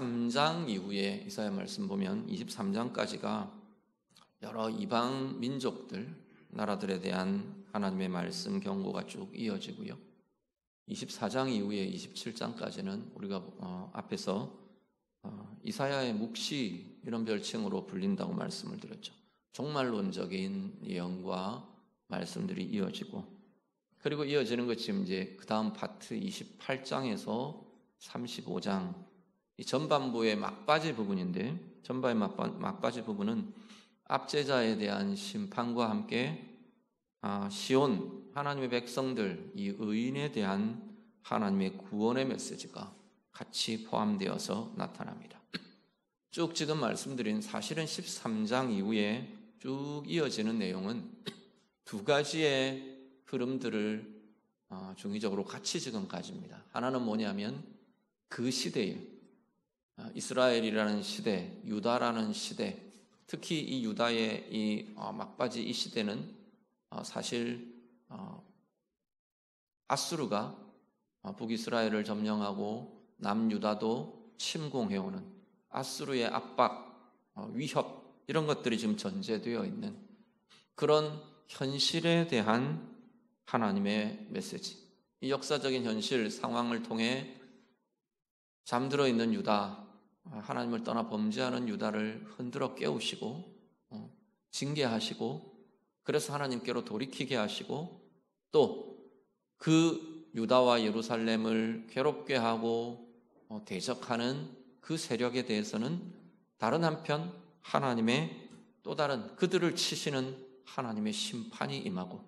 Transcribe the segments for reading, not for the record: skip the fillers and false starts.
23장 이후에 이사야 말씀 보면 23장까지가 여러 이방 민족들, 나라들에 대한 하나님의 말씀 경고가 쭉 이어지고요. 24장 이후에 27장까지는 우리가 앞에서 이사야의 묵시 이런 별칭으로 불린다고 말씀을 드렸죠. 종말론적인 예언과 말씀들이 이어지고, 그리고 이어지는 것 지금 이제 그 다음 파트 28장에서 35장 이 전반부의 막바지 부분인데, 전반의 막바지 부분은 압제자에 대한 심판과 함께 시온 하나님의 백성들, 이 의인에 대한 하나님의 구원의 메시지가 같이 포함되어서 나타납니다. 쭉 지금 말씀드린 사실은 13장 이후에 쭉 이어지는 내용은 두 가지의 흐름들을 중의적으로 같이 지금 가집니다. 하나는 뭐냐면 그 시대에 이스라엘이라는 시대, 유다라는 시대, 특히 이 유다의 이 막바지 이 시대는 사실 아수르가 북이스라엘을 점령하고 남유다도 침공해오는 아수르의 압박, 위협 이런 것들이 지금 전제되어 있는 그런 현실에 대한 하나님의 메시지. 이 역사적인 현실 상황을 통해 잠들어 있는 유다, 하나님을 떠나 범죄하는 유다를 흔들어 깨우시고 징계하시고, 그래서 하나님께로 돌이키게 하시고, 또 그 유다와 예루살렘을 괴롭게 하고 대적하는 그 세력에 대해서는 다른 한편 하나님의 또 다른 그들을 치시는 하나님의 심판이 임하고,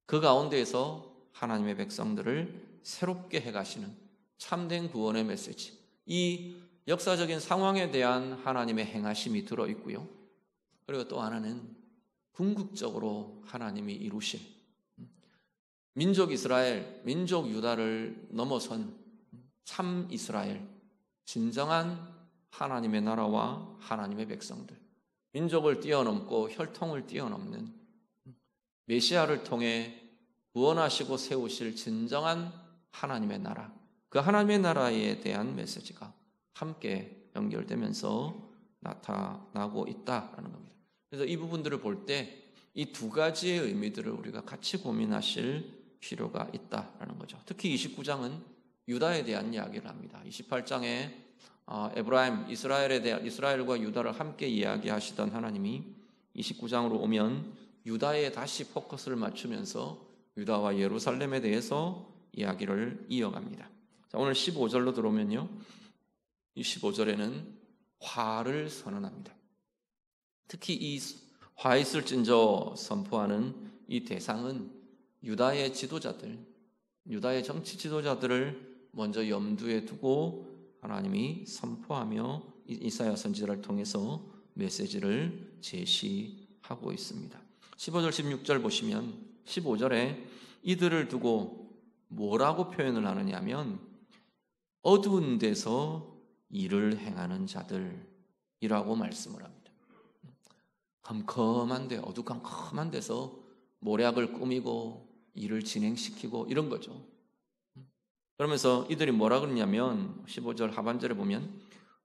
그 가운데에서 하나님의 백성들을 새롭게 해가시는 참된 구원의 메시지, 이 역사적인 상황에 대한 하나님의 행하심이 들어있고요. 그리고 또 하나는 궁극적으로 하나님이 이루실 민족 이스라엘, 민족 유다를 넘어선 참 이스라엘, 진정한 하나님의 나라와 하나님의 백성들, 민족을 뛰어넘고 혈통을 뛰어넘는 메시아를 통해 구원하시고 세우실 진정한 하나님의 나라, 그 하나님의 나라에 대한 메시지가 함께 연결되면서 나타나고 있다라는 겁니다. 그래서 이 부분들을 볼 때 이 두 가지의 의미들을 우리가 같이 고민하실 필요가 있다라는 거죠. 특히 29장은 유다에 대한 이야기를 합니다. 28장에 에브라임, 이스라엘과 유다를 함께 이야기하시던 하나님이 29장으로 오면 유다에 다시 포커스를 맞추면서 유다와 예루살렘에 대해서 이야기를 이어갑니다. 자, 오늘 15절로 들어오면요, 이 15절에는 화를 선언합니다. 특히 이 화 있을진저 선포하는 이 대상은 유다의 지도자들, 유다의 정치 지도자들을 먼저 염두에 두고 하나님이 선포하며 이사야 선지자를 통해서 메시지를 제시하고 있습니다. 15절 16절 보시면 15절에 이들을 두고 뭐라고 표현을 하느냐 하면 어두운 데서 일을 행하는 자들이라고 말씀을 합니다. 컴컴한데, 어두컴컴한 데서 모략을 꾸미고 일을 진행시키고 이런 거죠. 그러면서 이들이 뭐라 그러냐면 15절 하반절에 보면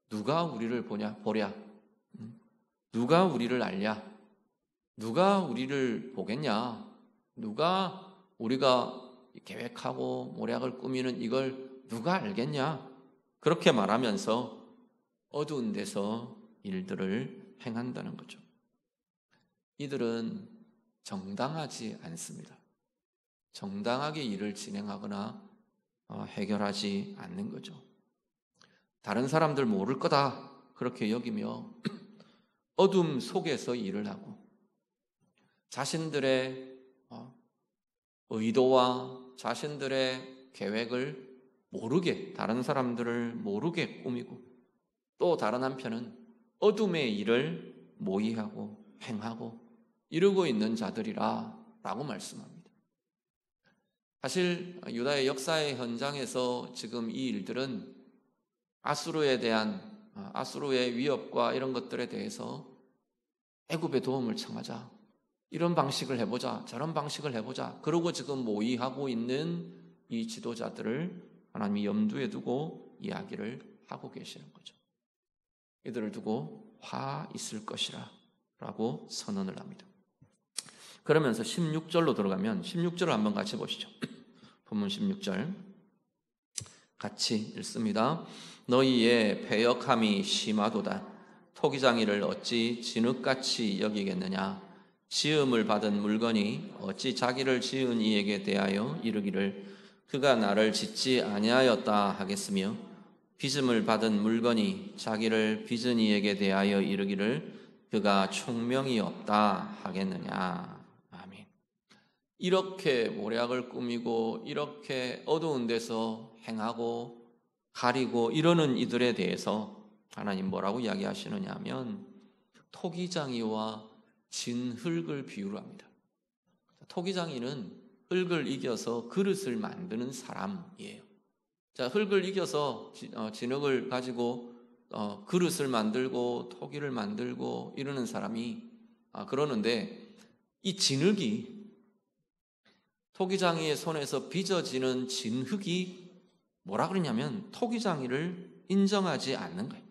누가 우리를 보랴, 누가 우리를 알랴, 누가 우리를 보겠냐, 누가 우리가 계획하고 모략을 꾸미는 이걸 누가 알겠냐, 그렇게 말하면서 어두운 데서 일들을 행한다는 거죠. 이들은 정당하지 않습니다. 정당하게 일을 진행하거나 해결하지 않는 거죠. 다른 사람들 모를 거다 그렇게 여기며 어둠 속에서 일을 하고 자신들의 의도와 자신들의 계획을 모르게, 다른 사람들을 모르게 꾸미고, 또 다른 한편은 어둠의 일을 모의하고 행하고 이루고 있는 자들이라 라고 말씀합니다. 사실 유다의 역사의 현장에서 지금 이 일들은 아수르에 대한 아수르의 위협과 이런 것들에 대해서 애굽의 도움을 청하자, 이런 방식을 해보자, 저런 방식을 해보자, 그러고 지금 모의하고 있는 이 지도자들을 하나님이 염두에 두고 이야기를 하고 계시는 거죠. 이들을 두고 화 있을 것이라 라고 선언을 합니다. 그러면서 16절로 들어가면 16절을 한번 같이 보시죠. 본문 16절 같이 읽습니다. 너희의 패역함이 심하도다. 토기장이를 어찌 진흙같이 여기겠느냐. 지음을 받은 물건이 어찌 자기를 지은 이에게 대하여 이르기를 그가 나를 짓지 아니하였다 하겠으며 빚음을 받은 물건이 자기를 빚은 이에게 대하여 이르기를 그가 총명이 없다 하겠느냐. 아멘. 이렇게 모략을 꾸미고 이렇게 어두운 데서 행하고 가리고 이러는 이들에 대해서 하나님 뭐라고 이야기하시느냐 하면 토기장이와 진흙을 비유를 합니다. 토기장이는 흙을 이겨서 그릇을 만드는 사람이에요. 자, 흙을 이겨서 진흙을 가지고 그릇을 만들고 토기를 만들고 이러는 사람이 그러는데 이 진흙이 토기장이의 손에서 빚어지는 진흙이 뭐라 그러냐면 토기장이를 인정하지 않는 거예요.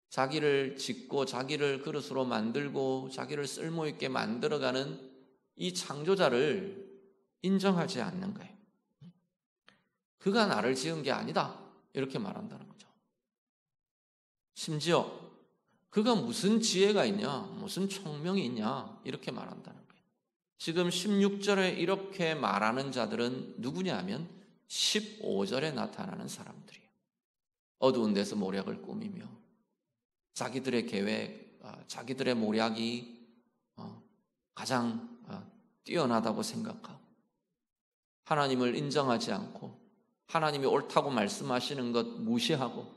자기를 짓고 자기를 그릇으로 만들고 자기를 쓸모있게 만들어가는 이 창조자를 인정하지 않는 거예요. 그가 나를 지은 게 아니다 이렇게 말한다는 거죠. 심지어 그가 무슨 지혜가 있냐 무슨 총명이 있냐 이렇게 말한다는 거예요. 지금 16절에 이렇게 말하는 자들은 누구냐 하면 15절에 나타나는 사람들이에요. 어두운 데서 모략을 꾸미며 자기들의 계획, 자기들의 모략이 가장 뛰어나다고 생각하고 하나님을 인정하지 않고 하나님이 옳다고 말씀하시는 것 무시하고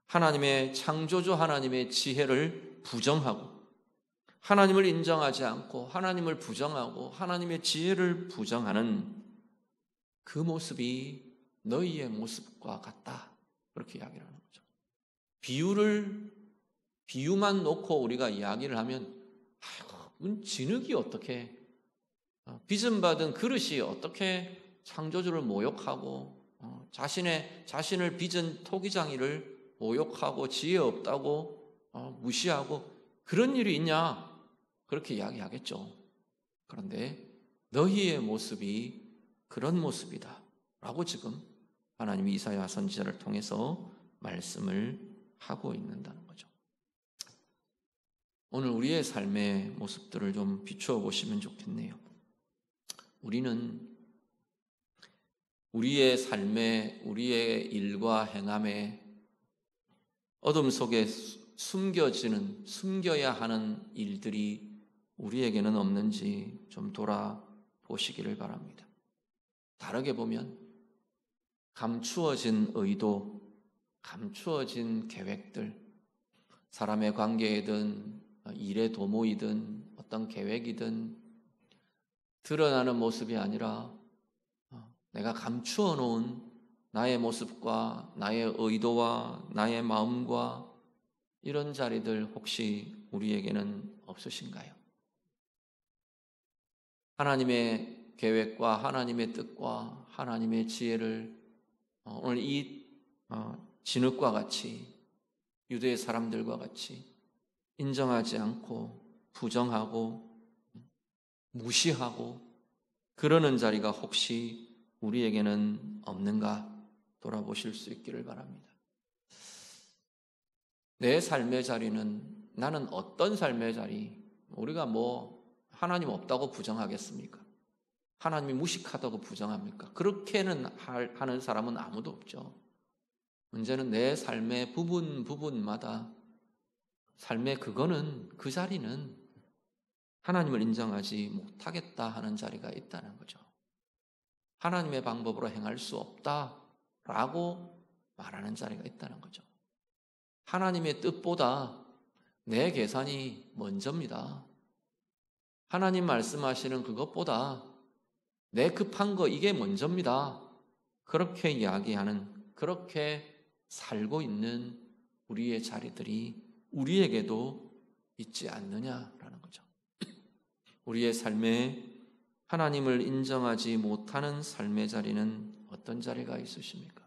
하나님의 창조주 하나님의 지혜를 부정하고 하나님을 인정하지 않고 하나님을 부정하고 하나님의 지혜를 부정하는 그 모습이 너희의 모습과 같다 그렇게 이야기를 하는 거죠. 비유만 놓고 우리가 이야기를 하면 아이고 진흙이 어떻게 빚음받은 그릇이 어떻게 창조주를 모욕하고 자신을 빚은 토기장이를 모욕하고 지혜 없다고 무시하고 그런 일이 있냐 그렇게 이야기하겠죠. 그런데 너희의 모습이 그런 모습이다 라고 지금 하나님이 이사야 선지자를 통해서 말씀을 하고 있는다는 거죠. 오늘 우리의 삶의 모습들을 좀 비추어 보시면 좋겠네요. 우리는 우리의 삶에 우리의 일과 행함에 어둠 속에 숨겨야 하는 일들이 우리에게는 없는지 좀 돌아보시기를 바랍니다. 다르게 보면 감추어진 의도, 감추어진 계획들, 사람의 관계이든 일의 도모이든 어떤 계획이든 드러나는 모습이 아니라 내가 감추어 놓은 나의 모습과 나의 의도와 나의 마음과 이런 자리들 혹시 우리에게는 없으신가요? 하나님의 계획과 하나님의 뜻과 하나님의 지혜를 오늘 이 진흙과 같이 유대의 사람들과 같이 인정하지 않고 부정하고 무시하고 그러는 자리가 혹시 우리에게는 없는가 돌아보실 수 있기를 바랍니다. 내 삶의 자리는 나는 어떤 삶의 자리 우리가 하나님 없다고 부정하겠습니까? 하나님이 무식하다고 부정합니까? 그렇게는 하는 사람은 아무도 없죠. 문제는 내 삶의 부분마다 삶의 그 자리는 하나님을 인정하지 못하겠다 하는 자리가 있다는 거죠. 하나님의 방법으로 행할 수 없다라고 말하는 자리가 있다는 거죠. 하나님의 뜻보다 내 계산이 먼저입니다. 하나님 말씀하시는 그것보다 내 급한 거 이게 먼저입니다. 그렇게 이야기하는 그렇게 살고 있는 우리의 자리들이 우리에게도 있지 않느냐라는 거죠. 우리의 삶에 하나님을 인정하지 못하는 삶의 자리는 어떤 자리가 있으십니까?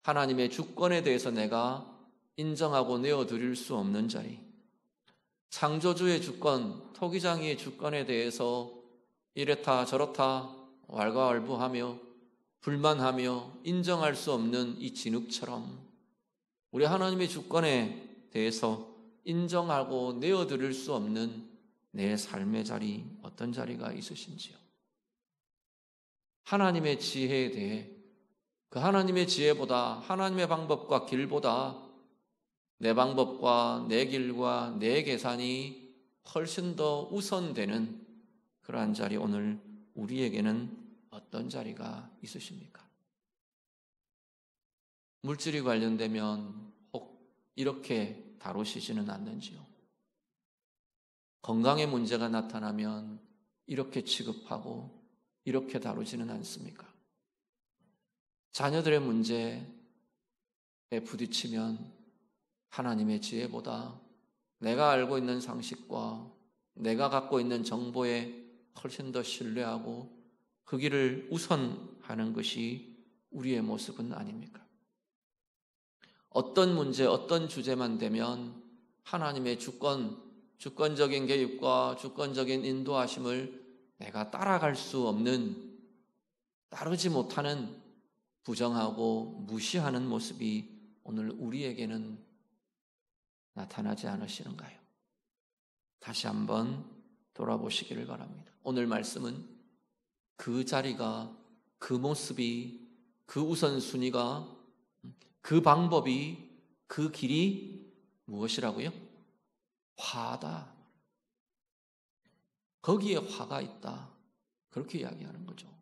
하나님의 주권에 대해서 내가 인정하고 내어드릴 수 없는 자리, 창조주의 주권, 토기장이의 주권에 대해서 이렇다 저렇다 왈가왈부하며 불만하며 인정할 수 없는 이 진흙처럼 우리 하나님의 주권에 대해서 인정하고 내어드릴 수 없는 내 삶의 자리, 어떤 자리가 있으신지요? 하나님의 지혜에 대해 그 하나님의 지혜보다, 하나님의 방법과 길보다 내 방법과 내 길과 내 계산이 훨씬 더 우선되는 그러한 자리, 오늘 우리에게는 어떤 자리가 있으십니까? 물질이 관련되면 혹 이렇게 다루시지는 않는지요? 건강의 문제가 나타나면 이렇게 취급하고 이렇게 다루지는 않습니까? 자녀들의 문제에 부딪히면 하나님의 지혜보다 내가 알고 있는 상식과 내가 갖고 있는 정보에 훨씬 더 신뢰하고 그 길을 우선하는 것이 우리의 모습은 아닙니까? 어떤 문제, 어떤 주제만 되면 하나님의 주권적인 개입과 주권적인 인도하심을 내가 따라갈 수 없는, 따르지 못하는 부정하고 무시하는 모습이 오늘 우리에게는 나타나지 않으시는가요? 다시 한번 돌아보시기를 바랍니다. 오늘 말씀은 그 자리가, 그 모습이, 그 우선순위가, 그 방법이, 그 길이 무엇이라고요? 화다. 거기에 화가 있다. 그렇게 이야기하는 거죠.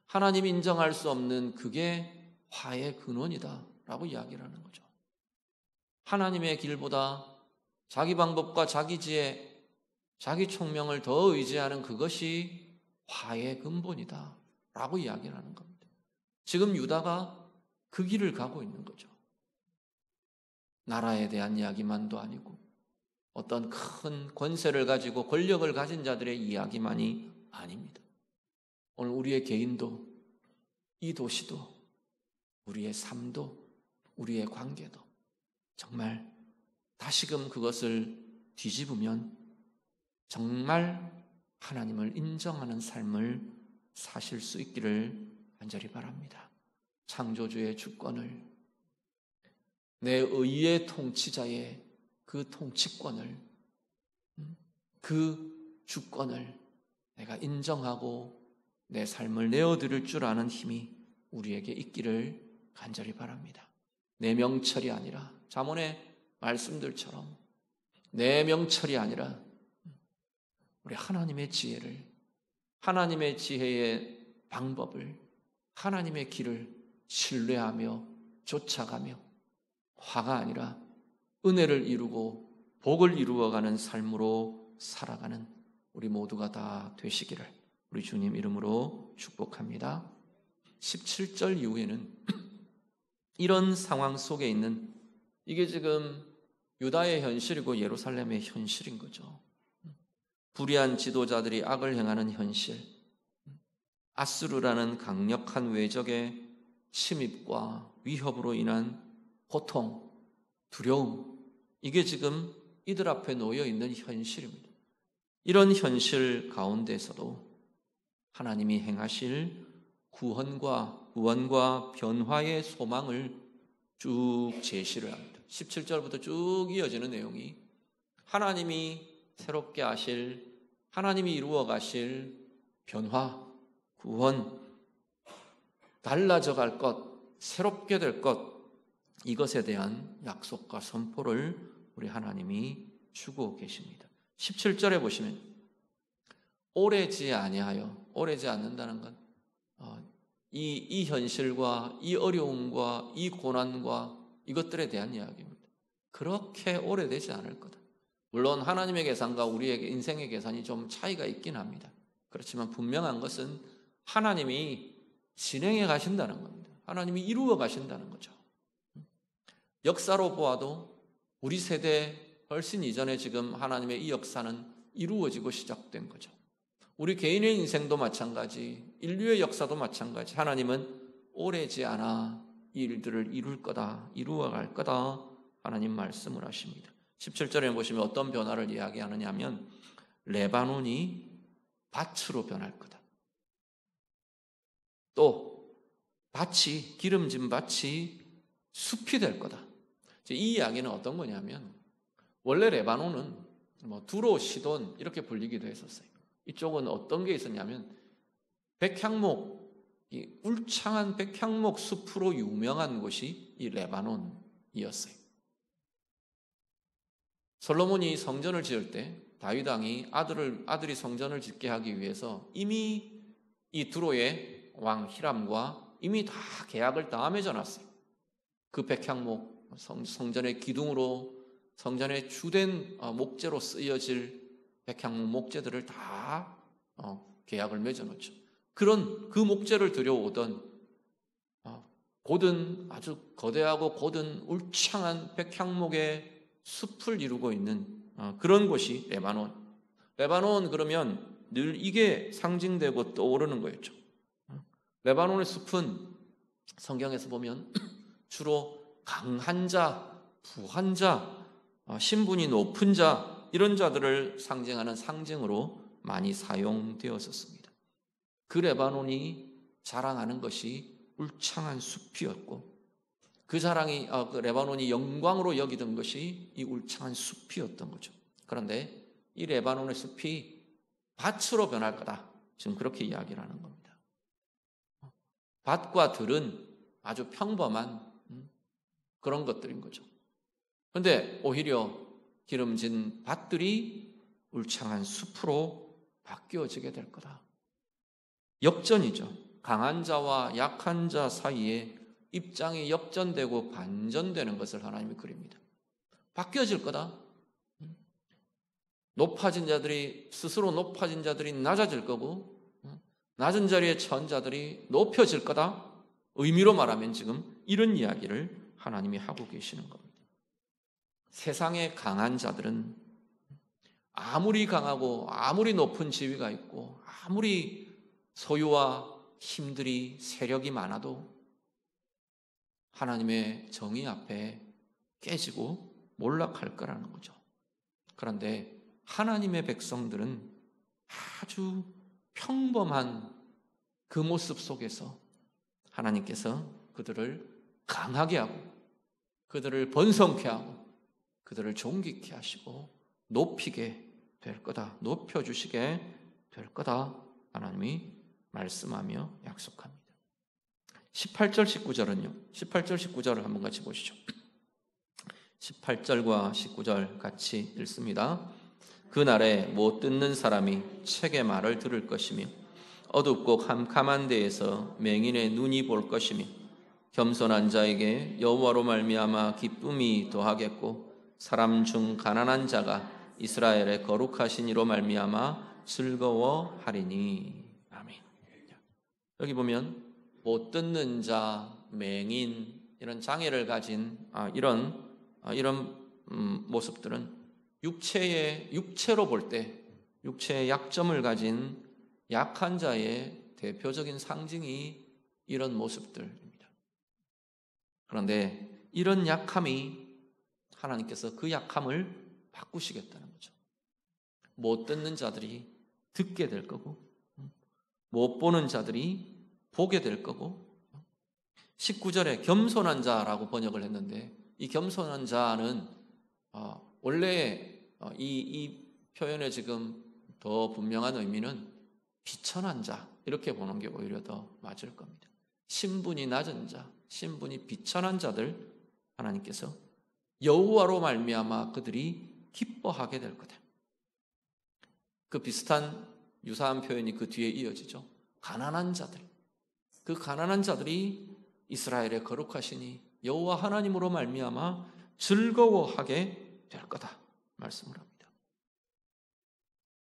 하나님이 인정할 수 없는 그게 화의 근원이다 라고 이야기를 하는 거죠. 하나님의 길보다 자기 방법과 자기 지혜, 자기 총명을 더 의지하는 그것이 화의 근본이다 라고 이야기를 하는 겁니다. 지금 유다가 그 길을 가고 있는 거죠. 나라에 대한 이야기만도 아니고 어떤 큰 권세를 가지고 권력을 가진 자들의 이야기만이 아닙니다. 오늘 우리의 개인도, 이 도시도, 우리의 삶도, 우리의 관계도 정말 다시금 그것을 뒤집으면 정말 하나님을 인정하는 삶을 사실 수 있기를 간절히 바랍니다. 창조주의 주권을, 내 의의 통치자의 그 통치권을, 그 주권을 내가 인정하고 내 삶을 내어드릴 줄 아는 힘이 우리에게 있기를 간절히 바랍니다. 내 명철이 아니라, 잠언의 말씀들처럼 내 명철이 아니라 우리 하나님의 지혜를, 하나님의 지혜의 방법을, 하나님의 길을 신뢰하며 쫓아가며 화가 아니라 은혜를 이루고 복을 이루어가는 삶으로 살아가는 우리 모두가 다 되시기를 우리 주님 이름으로 축복합니다. 17절 이후에는 이런 상황 속에 있는, 이게 지금 유다의 현실이고 예루살렘의 현실인 거죠. 불의한 지도자들이 악을 행하는 현실, 아수르라는 강력한 외적의 침입과 위협으로 인한 고통, 두려움, 이게 지금 이들 앞에 놓여 있는 현실입니다. 이런 현실 가운데서도 하나님이 행하실 구원과 변화의 소망을 쭉 제시를 합니다. 17절부터 쭉 이어지는 내용이 하나님이 새롭게 하실, 하나님이 이루어 가실 변화, 구원, 달라져 갈 것, 새롭게 될 것, 이것에 대한 약속과 선포를 우리 하나님이 주고 계십니다. 17절에 보시면 오래지 아니하여, 오래지 않는다는 건 이 현실과 이 어려움과 이 고난과 이것들에 대한 이야기입니다. 그렇게 오래되지 않을 거다. 물론 하나님의 계산과 우리의 인생의 계산이 좀 차이가 있긴 합니다. 그렇지만 분명한 것은 하나님이 진행해 가신다는 겁니다. 하나님이 이루어 가신다는 거죠. 역사로 보아도 우리 세대 훨씬 이전에 지금 하나님의 이 역사는 이루어지고 시작된 거죠. 우리 개인의 인생도 마찬가지, 인류의 역사도 마찬가지. 하나님은 오래지 않아 이 일들을 이룰 거다, 이루어갈 거다 하나님 말씀을 하십니다. 17절에 보시면 어떤 변화를 이야기하느냐 하면 레바논이 밭으로 변할 거다. 또 밭이, 기름진 밭이 숲이 될 거다. 이 이야기는 어떤 거냐면 원래 레바논은 두로, 시돈 이렇게 불리기도 했었어요. 이쪽은 어떤 게 있었냐면 백향목, 이 울창한 백향목 숲으로 유명한 곳이 이 레바논이었어요. 솔로몬이 성전을 지을 때 다윗 왕이 아들이 성전을 짓게 하기 위해서 이미 이 두로의 왕 히람과 이미 다 계약을 다 맺어놨어요. 그 백향목 성전의 기둥으로 성전의 주된 목재로 쓰여질 백향목 목재들을 다 계약을 맺어놓죠. 그런 그 목재를 들여오던 곧은 아주 거대하고 곧은 울창한 백향목의 숲을 이루고 있는 그런 곳이 레바논. 레바논 그러면 늘 이게 상징되고 떠오르는 거였죠. 레바논의 숲은 성경에서 보면 주로 강한 자, 부한 자, 신분이 높은 자 이런 자들을 상징하는 상징으로 많이 사용되었었습니다. 그 레바논이 자랑하는 것이 울창한 숲이었고 그 레바논이 영광으로 여기던 것이 이 울창한 숲이었던 거죠. 그런데 이 레바논의 숲이 밭으로 변할 거다. 지금 그렇게 이야기를 하는 겁니다. 밭과 들은 아주 평범한 그런 것들인 거죠. 그런데 오히려 기름진 밭들이 울창한 숲으로 바뀌어지게 될 거다. 역전이죠. 강한 자와 약한 자 사이에 입장이 역전되고 반전되는 것을 하나님이 그립니다. 바뀌어질 거다. 스스로 높아진 자들이 낮아질 거고 낮은 자리에 처한 자들이 높여질 거다. 의미로 말하면 지금 이런 이야기를 하나님이 하고 계시는 겁니다. 세상의 강한 자들은 아무리 강하고 아무리 높은 지위가 있고 아무리 소유와 힘들이 세력이 많아도 하나님의 정의 앞에 깨지고 몰락할 거라는 거죠. 그런데 하나님의 백성들은 아주 평범한 그 모습 속에서 하나님께서 그들을 강하게 하고 그들을 번성케 하고 그들을 존귀케 하시고 높이게 될 거다. 높여주시게 될 거다. 하나님이 말씀하며 약속합니다. 18절 19절은요. 18절 19절을 한번 같이 보시죠. 18절과 19절 같이 읽습니다. 그날에 못 듣는 사람이 책의 말을 들을 것이며 어둡고 캄캄한 데에서 맹인의 눈이 볼 것이며 겸손한 자에게 여호와로 말미암아 기쁨이 더하겠고 사람 중 가난한 자가 이스라엘의 거룩하신 이로 말미암아 즐거워하리니. 아멘. 여기 보면 못 듣는 자, 맹인 이런 장애를 가진 이런 모습들은 육체로 볼 때 육체의 약점을 가진 약한 자의 대표적인 상징이 이런 모습들입니다. 그런데 이런 약함이 하나님께서 그 약함을 바꾸시겠다는 거죠. 못 듣는 자들이 듣게 될 거고 못 보는 자들이 보게 될 거고 19절에 겸손한 자라고 번역을 했는데 이 겸손한 자는 원래 이 표현의 지금 더 분명한 의미는 비천한 자 이렇게 보는 게 오히려 더 맞을 겁니다. 신분이 낮은 자, 신분이 비천한 자들 하나님께서 여호와로 말미암아 그들이 기뻐하게 될 거다. 그 비슷한 유사한 표현이 그 뒤에 이어지죠. 가난한 자들, 그 가난한 자들이 이스라엘의 거룩하시니 여호와 하나님으로 말미암아 즐거워하게 될 거다 말씀을 합니다.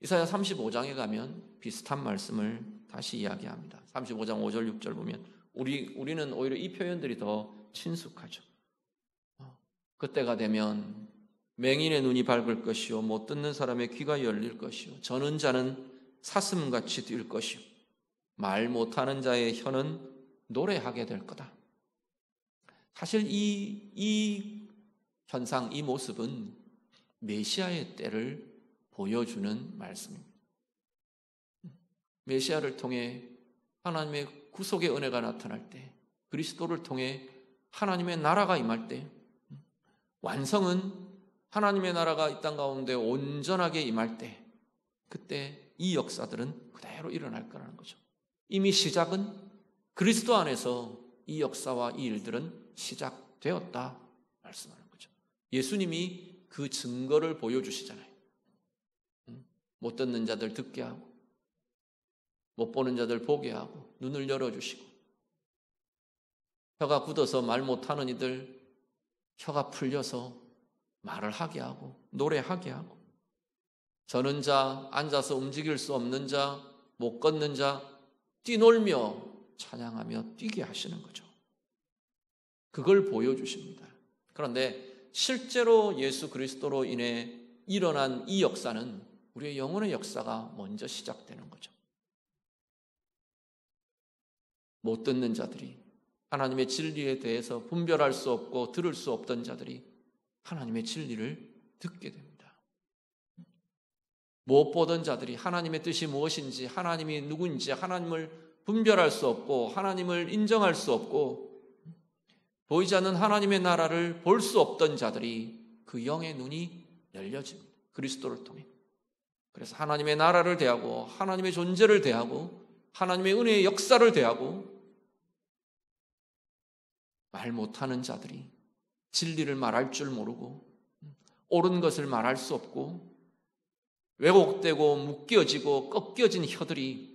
이사야 35장에 가면 비슷한 말씀을 다시 이야기합니다. 35장 5절 6절 보면 우리는 오히려 이 표현들이 더 친숙하죠. 그때가 되면 맹인의 눈이 밝을 것이요 못 듣는 사람의 귀가 열릴 것이요 저는 자는 사슴같이 뛸 것이요 말 못하는 자의 혀는 노래하게 될 거다. 사실 이 현상, 이 모습은 메시아의 때를 보여주는 말씀입니다. 메시아를 통해 하나님의 구속의 은혜가 나타날 때, 그리스도를 통해 하나님의 나라가 임할 때, 완성은 하나님의 나라가 이 땅 가운데 온전하게 임할 때, 그때 이 역사들은 그대로 일어날 거라는 거죠. 이미 시작은 그리스도 안에서 이 역사와 이 일들은 시작되었다 말씀하는 거죠. 예수님이 그 증거를 보여주시잖아요. 못 듣는 자들 듣게 하고, 못 보는 자들 보게 하고, 눈을 열어주시고, 혀가 굳어서 말 못하는 이들 혀가 풀려서 말을 하게 하고, 노래하게 하고, 저는 자, 앉아서 움직일 수 없는 자, 못 걷는 자 뛰놀며 찬양하며 뛰게 하시는 거죠. 그걸 보여주십니다. 그런데 실제로 예수 그리스도로 인해 일어난 이 역사는 우리의 영혼의 역사가 먼저 시작되는 거죠. 못 듣는 자들이, 하나님의 진리에 대해서 분별할 수 없고 들을 수 없던 자들이 하나님의 진리를 듣게 됩니다. 못 보던 자들이 하나님의 뜻이 무엇인지, 하나님이 누구인지, 하나님을 분별할 수 없고 하나님을 인정할 수 없고 보이지 않는 하나님의 나라를 볼 수 없던 자들이 그 영의 눈이 열려집니다. 그리스도를 통해. 그래서 하나님의 나라를 대하고 하나님의 존재를 대하고 하나님의 은혜의 역사를 대하고 말 못하는 자들이, 진리를 말할 줄 모르고 옳은 것을 말할 수 없고 왜곡되고 묶여지고 꺾여진 혀들이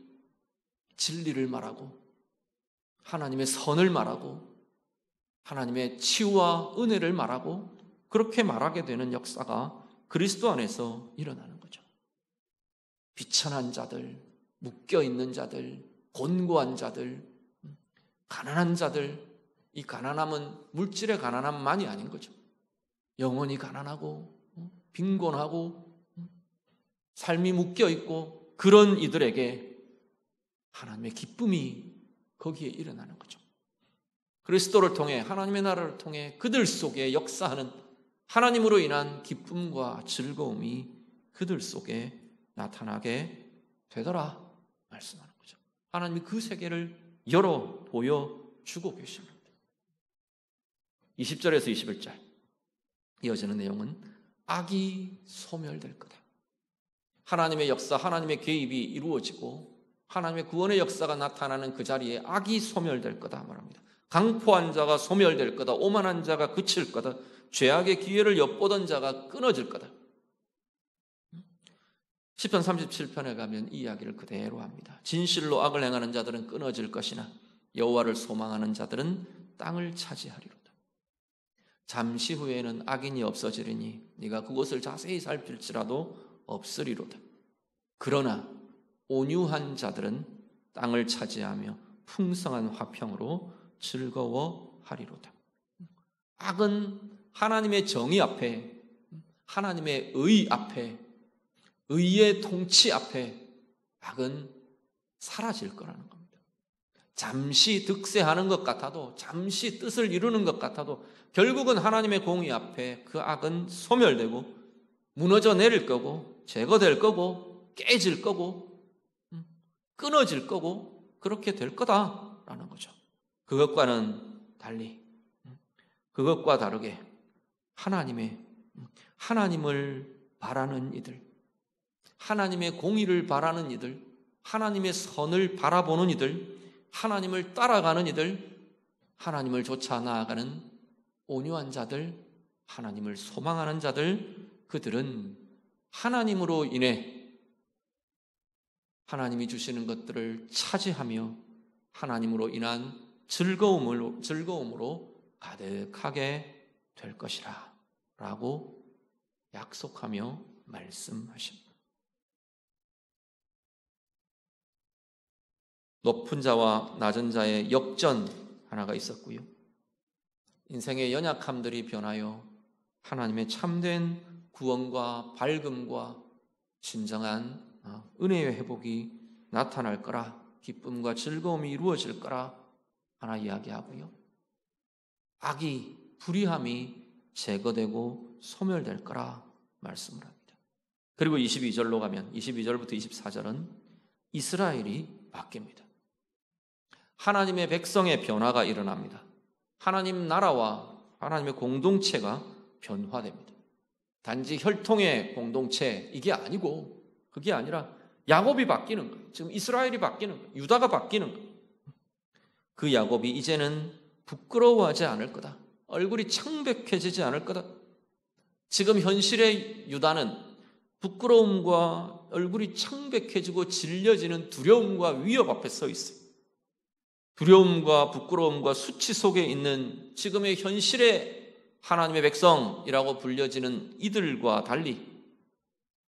진리를 말하고 하나님의 선을 말하고 하나님의 치유와 은혜를 말하고 그렇게 말하게 되는 역사가 그리스도 안에서 일어나는 거죠. 비천한 자들, 묶여있는 자들, 곤고한 자들, 가난한 자들, 이 가난함은 물질의 가난함만이 아닌 거죠. 영혼이 가난하고 빈곤하고 삶이 묶여있고 그런 이들에게 하나님의 기쁨이 거기에 일어나는 거죠. 그리스도를 통해, 하나님의 나라를 통해 그들 속에 역사하는 하나님으로 인한 기쁨과 즐거움이 그들 속에 나타나게 되더라 말씀하는 거죠. 하나님이 그 세계를 열어 보여주고 계십니다. 20절에서 21절 이어지는 내용은 악이 소멸될 거다. 하나님의 역사, 하나님의 개입이 이루어지고 하나님의 구원의 역사가 나타나는 그 자리에 악이 소멸될 거다 말합니다. 강포한 자가 소멸될 거다. 오만한 자가 그칠 거다. 죄악의 기회를 엿보던 자가 끊어질 거다. 시편 37편에 가면 이 이야기를 그대로 합니다. 진실로 악을 행하는 자들은 끊어질 것이나 여호와를 소망하는 자들은 땅을 차지하리로다. 잠시 후에는 악인이 없어지리니 네가 그곳을 자세히 살필지라도 없으리로다. 그러나 온유한 자들은 땅을 차지하며 풍성한 화평으로 즐거워하리로다. 악은 하나님의 정의 앞에, 하나님의 의 앞에, 의의 통치 앞에 악은 사라질 거라는 겁니다. 잠시 득세하는 것 같아도, 잠시 뜻을 이루는 것 같아도 결국은 하나님의 공의 앞에 그 악은 소멸되고 무너져 내릴 거고 제거될 거고 깨질 거고 끊어질 거고 그렇게 될 거다라는 거죠. 그것과는 달리, 그것과 다르게 하나님을 바라는 이들, 하나님의 공의를 바라는 이들, 하나님의 선을 바라보는 이들, 하나님을 따라가는 이들, 하나님을 쫓아 나아가는 온유한 자들, 하나님을 소망하는 자들, 그들은 하나님으로 인해 하나님이 주시는 것들을 차지하며 하나님으로 인한 즐거움으로 가득하게 될 것이라 라고 약속하며 말씀하십니다. 높은 자와 낮은 자의 역전 하나가 있었고요. 인생의 연약함들이 변하여 하나님의 참된 구원과 밝음과 진정한 은혜의 회복이 나타날 거라, 기쁨과 즐거움이 이루어질 거라 하나 이야기하고요. 악이, 불의함이 제거되고 소멸될 거라 말씀을 합니다. 그리고 22절로 가면 22절부터 24절은 이스라엘이 바뀝니다. 하나님의 백성의 변화가 일어납니다. 하나님 나라와 하나님의 공동체가 변화됩니다. 단지 혈통의 공동체 이게 아니고 그게 아니라 야곱이 바뀌는 거예요. 지금 이스라엘이 바뀌는 거예요. 유다가 바뀌는 거예요. 그 야곱이 이제는 부끄러워하지 않을 거다. 얼굴이 창백해지지 않을 거다. 지금 현실의 유다는 부끄러움과 얼굴이 창백해지고 질려지는 두려움과 위협 앞에 서 있어요. 두려움과 부끄러움과 수치 속에 있는 지금의 현실의 하나님의 백성이라고 불려지는 이들과 달리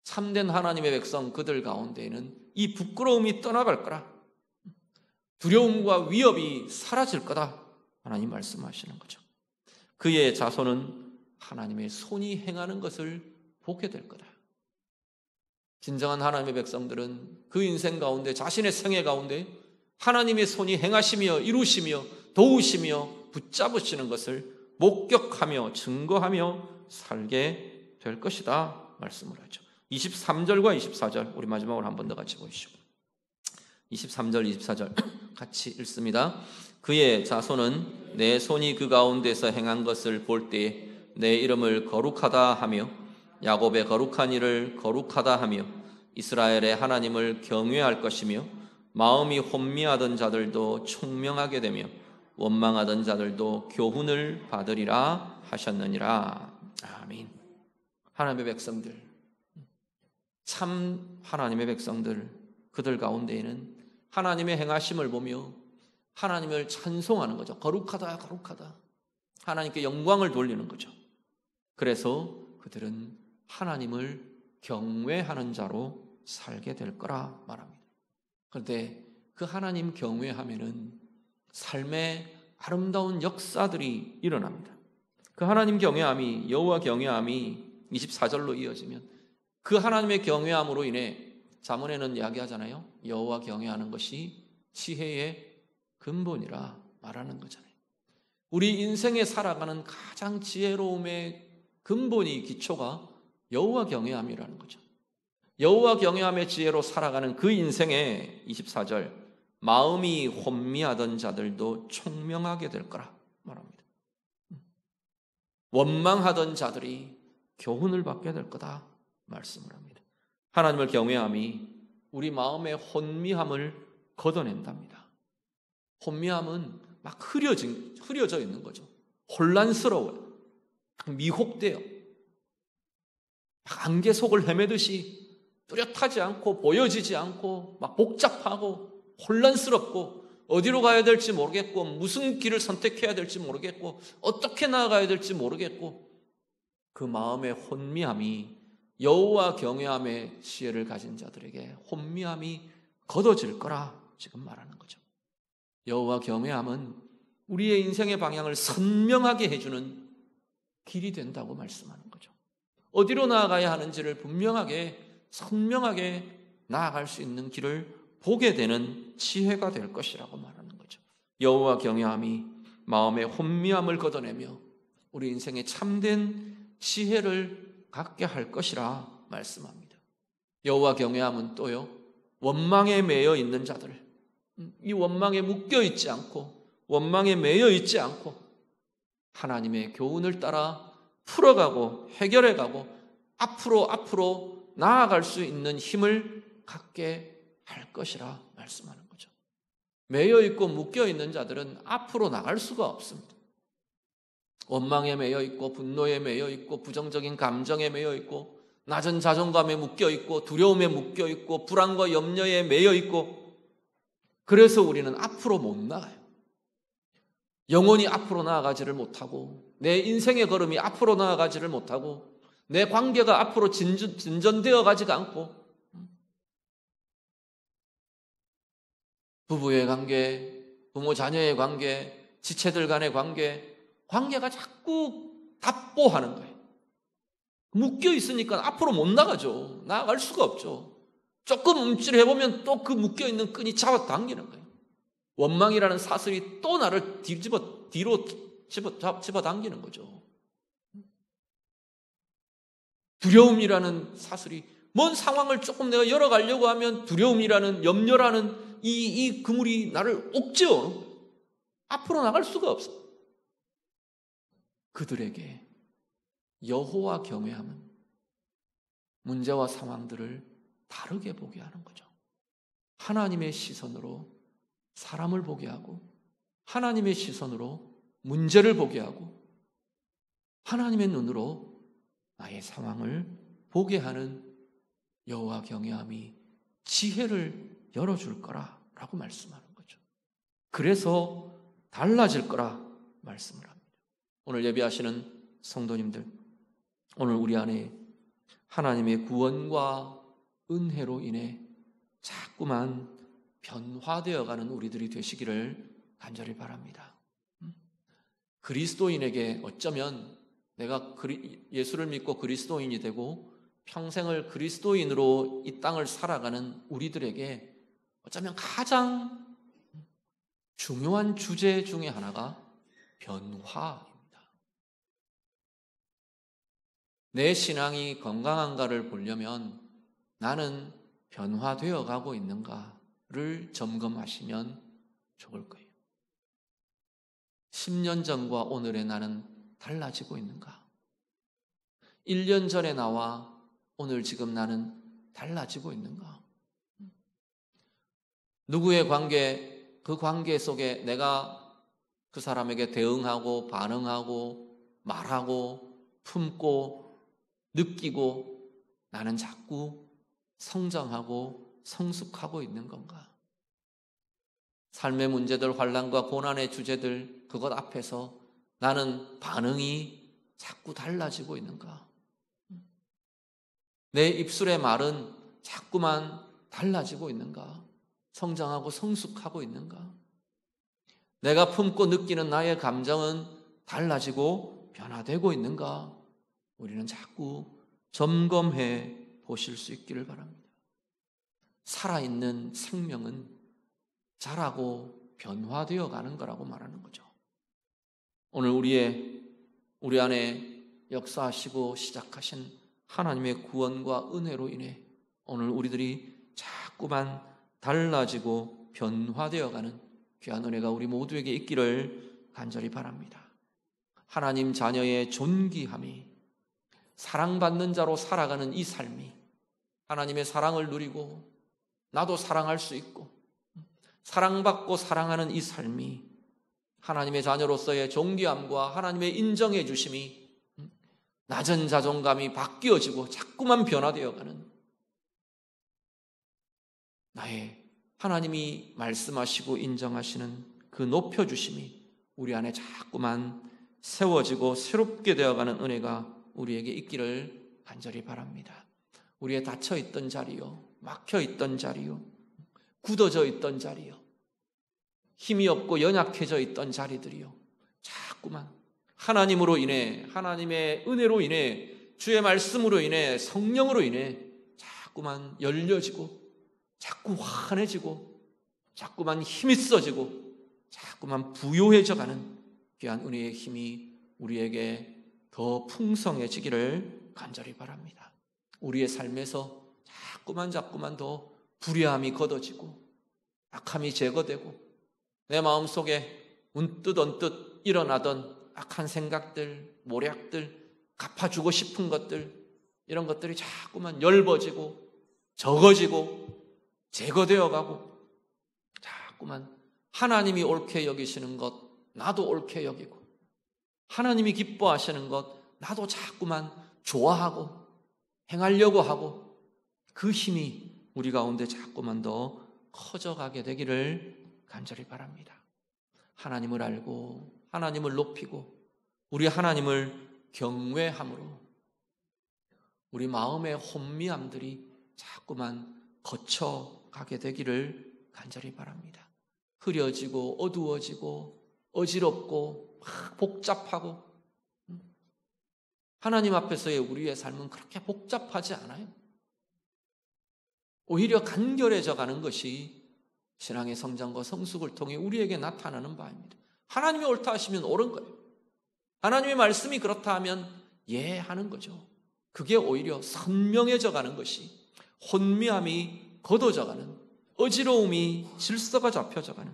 참된 하나님의 백성 그들 가운데에는 이 부끄러움이 떠나갈 거라. 두려움과 위협이 사라질 거다. 하나님 말씀하시는 거죠. 그의 자손은 하나님의 손이 행하는 것을 보게 될 거다. 진정한 하나님의 백성들은 그 인생 가운데 자신의 생애 가운데 하나님의 손이 행하시며 이루시며 도우시며 붙잡으시는 것을 목격하며 증거하며 살게 될 것이다 말씀을 하죠. 23절과 24절 우리 마지막으로 한 번 더 같이 보시죠. 23절 24절 같이 읽습니다. 그의 자손은 내 손이 그 가운데서 행한 것을 볼 때에 내 이름을 거룩하다 하며 야곱의 거룩한 일을 거룩하다 하며 이스라엘의 하나님을 경외할 것이며 마음이 혼미하던 자들도 총명하게 되며 원망하던 자들도 교훈을 받으리라 하셨느니라. 아멘. 하나님의 백성들, 참 하나님의 백성들, 그들 가운데에는 하나님의 행하심을 보며 하나님을 찬송하는 거죠. 거룩하다 거룩하다. 하나님께 영광을 돌리는 거죠. 그래서 그들은 하나님을 경외하는 자로 살게 될 거라 말합니다. 그런데 그 하나님 경외하면은 삶의 아름다운 역사들이 일어납니다. 그 하나님 경외함이, 여호와 경외함이 24절로 이어지면 그 하나님의 경외함으로 인해 잠언에는 이야기하잖아요. 여호와 경외하는 것이 지혜의 근본이라 말하는 거잖아요. 우리 인생에 살아가는 가장 지혜로움의 근본이 기초가 여호와 경외함이라는 거죠. 여호와 경외함의 지혜로 살아가는 그 인생에 24절 마음이 혼미하던 자들도 총명하게 될 거라 말합니다. 원망하던 자들이 교훈을 받게 될 거다 말씀을 합니다. 하나님을 경외함이 우리 마음의 혼미함을 걷어낸답니다. 혼미함은 막 흐려져 있는 거죠. 혼란스러워요. 미혹돼요. 막 안개 속을 헤매듯이 뚜렷하지 않고 보여지지 않고 막 복잡하고 혼란스럽고 어디로 가야 될지 모르겠고 무슨 길을 선택해야 될지 모르겠고 어떻게 나아가야 될지 모르겠고 그 마음의 혼미함이 여호와 경외함의 지혜를 가진 자들에게 혼미함이 걷어질 거라 지금 말하는 거죠. 여호와 경외함은 우리의 인생의 방향을 선명하게 해주는 길이 된다고 말씀하는 거죠. 어디로 나아가야 하는지를 분명하게 선명하게 나아갈 수 있는 길을 보게 되는 지혜가 될 것이라고 말하는 거죠. 여호와 경외함이 마음의 혼미함을 걷어내며 우리 인생의 참된 지혜를 갖게 할 것이라 말씀합니다. 여호와 경외함은 또요, 원망에 매여 있는 자들, 이 원망에 묶여 있지 않고 원망에 매여 있지 않고 하나님의 교훈을 따라 풀어가고 해결해가고 앞으로 나아갈 수 있는 힘을 갖게 할 것이라 말씀하는 거죠. 매여 있고 묶여 있는 자들은 앞으로 나갈 수가 없습니다. 원망에 매여 있고 분노에 매여 있고 부정적인 감정에 매여 있고 낮은 자존감에 묶여 있고 두려움에 묶여 있고 불안과 염려에 매여 있고 그래서 우리는 앞으로 못 나가요. 영혼이 앞으로 나아가지를 못하고 내 인생의 걸음이 앞으로 나아가지를 못하고 내 관계가 앞으로 진전되어 가지가 않고 부부의 관계, 부모 자녀의 관계, 지체들 간의 관계가 자꾸 답보하는 거예요. 묶여 있으니까 앞으로 못 나가죠. 나아갈 수가 없죠. 조금 움찔해보면 또 그 묶여있는 끈이 잡아당기는 거예요. 원망이라는 사슬이 또 나를 뒤로 집어당기는 거죠. 두려움이라는 사슬이, 먼 상황을 조금 내가 열어가려고 하면 두려움이라는, 염려라는 이 그물이 나를 옥죄어오는 거예요. 앞으로 나갈 수가 없어. 그들에게 여호와 경외함은 문제와 상황들을 다르게 보게 하는 거죠. 하나님의 시선으로 사람을 보게 하고, 하나님의 시선으로 문제를 보게 하고, 하나님의 눈으로 나의 상황을 보게 하는 여호와 경외함이 지혜를 열어줄 거라라고 말씀하는 거죠. 그래서 달라질 거라 말씀을 합니다. 오늘 예배하시는 성도님들, 오늘 우리 안에 하나님의 구원과 은혜로 인해 자꾸만 변화되어가는 우리들이 되시기를 간절히 바랍니다. 그리스도인에게 어쩌면 내가 예수를 믿고 그리스도인이 되고 평생을 그리스도인으로 이 땅을 살아가는 우리들에게 어쩌면 가장 중요한 주제 중에 하나가 변화입니다. 내 신앙이 건강한가를 보려면 나는 변화되어 가고 있는가를 점검하시면 좋을 거예요. 10년 전과 오늘의 나는 달라지고 있는가? 1년 전에 나와 오늘 지금 나는 달라지고 있는가? 누구의 관계, 그 관계 속에 내가 그 사람에게 대응하고 반응하고 말하고 품고 느끼고 나는 자꾸 성장하고 성숙하고 있는 건가? 삶의 문제들, 환난과 고난의 주제들, 그것 앞에서 나는 반응이 자꾸 달라지고 있는가? 내 입술의 말은 자꾸만 달라지고 있는가? 성장하고 성숙하고 있는가? 내가 품고 느끼는 나의 감정은 달라지고 변화되고 있는가? 우리는 자꾸 점검해 보실 수 있기를 바랍니다. 살아있는 생명은 자라고 변화되어 가는 거라고 말하는 거죠. 오늘 우리 안에 역사하시고 시작하신 하나님의 구원과 은혜로 인해 오늘 우리들이 자꾸만 달라지고 변화되어 가는 귀한 은혜가 우리 모두에게 있기를 간절히 바랍니다. 하나님 자녀의 존귀함이, 사랑받는 자로 살아가는 이 삶이, 하나님의 사랑을 누리고 나도 사랑할 수 있고 사랑받고 사랑하는 이 삶이 하나님의 자녀로서의 존귀함과 하나님의 인정해 주심이 낮은 자존감이 바뀌어지고 자꾸만 변화되어가는, 나의 하나님이 말씀하시고 인정하시는 그 높여주심이 우리 안에 자꾸만 세워지고 새롭게 되어가는 은혜가 우리에게 있기를 간절히 바랍니다. 우리의 닫혀있던 자리요, 막혀있던 자리요, 굳어져 있던 자리요, 힘이 없고 연약해져 있던 자리들이요, 자꾸만 하나님으로 인해, 하나님의 은혜로 인해, 주의 말씀으로 인해, 성령으로 인해 자꾸만 열려지고 자꾸 환해지고 자꾸만 힘이 써지고 자꾸만 부요해져 가는 귀한 은혜의 힘이 우리에게 더 풍성해지기를 간절히 바랍니다. 우리의 삶에서 자꾸만 더 불의함이 걷어지고 악함이 제거되고 내 마음속에 언뜻 일어나던 악한 생각들, 모략들, 갚아주고 싶은 것들, 이런 것들이 자꾸만 엷어지고 적어지고 제거되어 가고 자꾸만 하나님이 옳게 여기시는 것 나도 옳게 여기고 하나님이 기뻐하시는 것 나도 자꾸만 좋아하고 행하려고 하고 그 힘이 우리 가운데 자꾸만 더 커져가게 되기를 간절히 바랍니다. 하나님을 알고 하나님을 높이고 우리 하나님을 경외함으로 우리 마음의 혼미함들이 자꾸만 거쳐가게 되기를 간절히 바랍니다. 흐려지고 어두워지고 어지럽고 막 복잡하고, 하나님 앞에서의 우리의 삶은 그렇게 복잡하지 않아요. 오히려 간결해져 가는 것이 신앙의 성장과 성숙을 통해 우리에게 나타나는 바입니다. 하나님이 옳다 하시면 옳은 거예요. 하나님의 말씀이 그렇다 하면 예 하는 거죠. 그게 오히려 선명해져 가는 것이, 혼미함이 걷어져 가는, 어지러움이 질서가 잡혀져 가는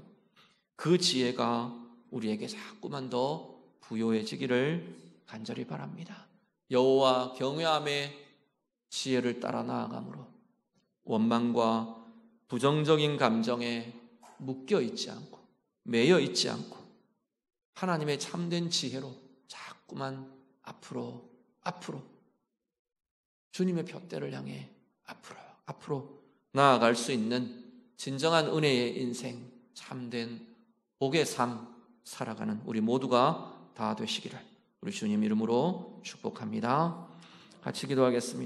그 지혜가 우리에게 자꾸만 더 부요해지기를 간절히 바랍니다. 여호와 경외함의 지혜를 따라 나아가므로 원망과 부정적인 감정에 묶여 있지 않고 매여 있지 않고 하나님의 참된 지혜로 자꾸만 앞으로 주님의 둯대를 향해 앞으로 나아갈 수 있는 진정한 은혜의 인생, 참된 복의 삶 살아가는 우리 모두가 다 되시기를 우리 주님 이름으로 축복합니다. 같이 기도하겠습니다.